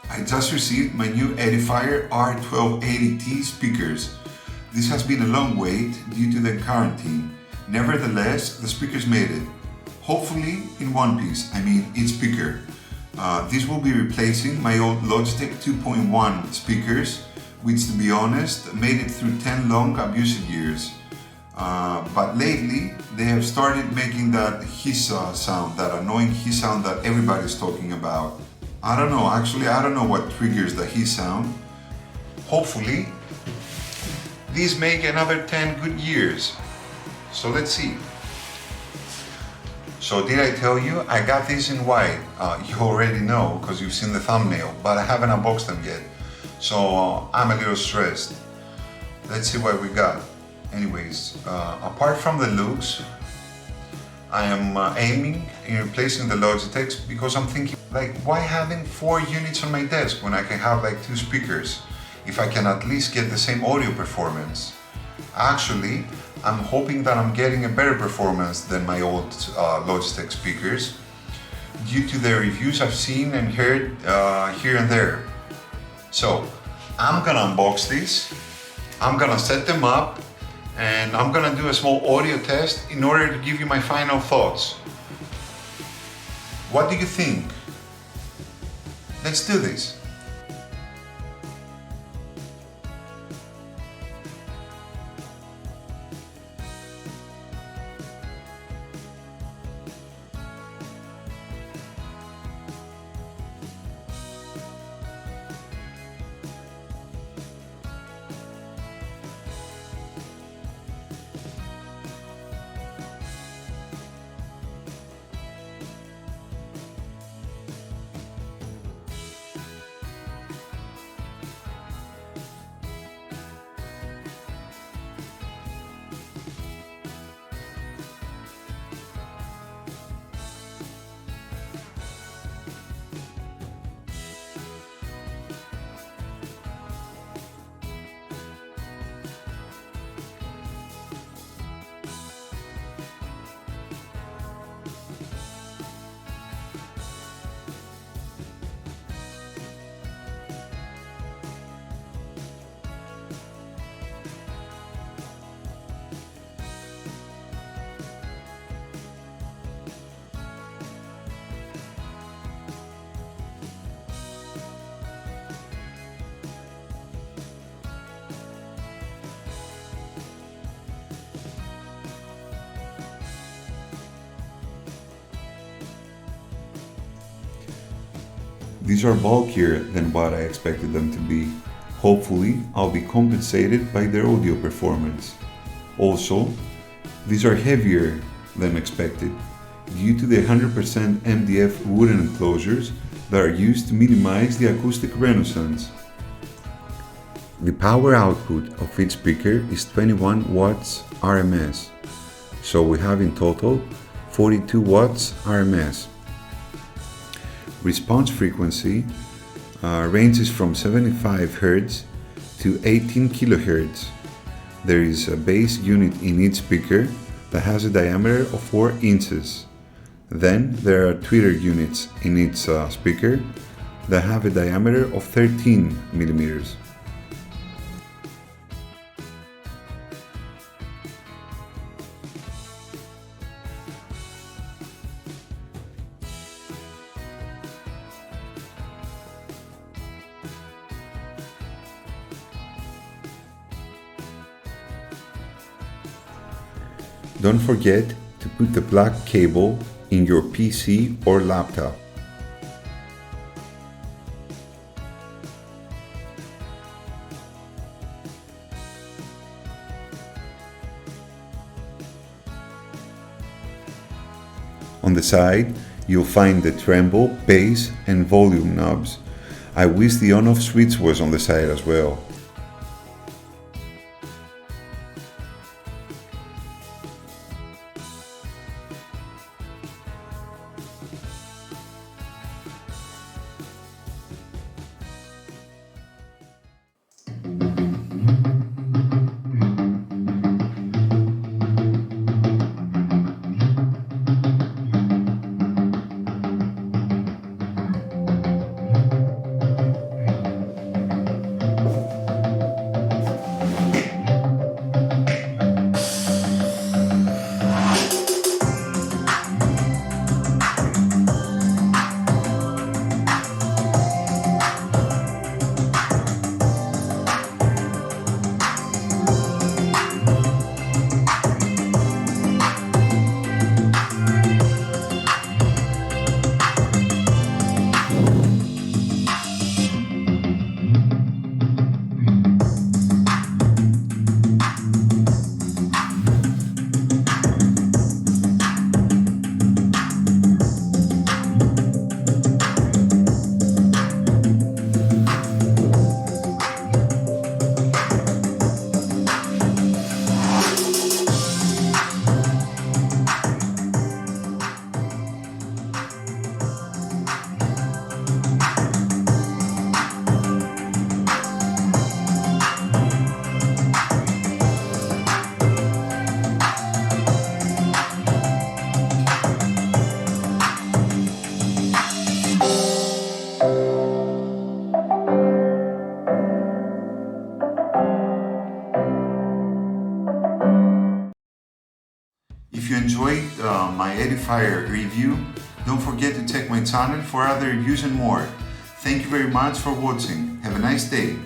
I just received my new EDIFIER R1280T speakers. This has been a long wait due to the quarantine. Nevertheless, the speakers made it. Hopefully in one piece, each speaker. This will be replacing my old Logitech 2.1 speakers, which to be honest, made it through 10 long abusive years. But lately, they have started making that hiss sound, that annoying hiss sound that everybody's talking about. I don't know what triggers the hiss sound. Hopefully, these make another 10 good years. So let's see. So did I tell you? I got these in white. You already know because you've seen the thumbnail, but I haven't unboxed them yet. So I'm a little stressed. Let's see what we got. Anyways, apart from the looks, I am aiming in replacing the Logitechs because I'm thinking, why having 4 units on my desk when I can have 2 speakers if I can at least get the same audio performance? Actually, I'm hoping that I'm getting a better performance than my old Logitech speakers due to the reviews I've seen and heard here and there. So, I'm gonna unbox these, I'm gonna set them up, and I'm gonna do a small audio test in order to give you my final thoughts. What do you think? Let's do this. These are bulkier than what I expected them to be. Hopefully, I'll be compensated by their audio performance. Also, these are heavier than expected due to the 100% MDF wooden enclosures that are used to minimize the acoustic renaissance. The power output of each speaker is 21 watts RMS, so we have in total 42 watts RMS. Response frequency ranges from 75 Hz to 18 kHz. There is a base unit in each speaker that has a diameter of 4 inches. Then there are tweeter units in each speaker that have a diameter of 13 millimeters. Don't forget to put the black cable in your PC or laptop. On the side, you'll find the treble, bass and volume knobs. I wish the on-off switch was on the side as well. Edifier review. Don't forget to check my channel for other reviews and more. Thank you very much for watching. Have a nice day.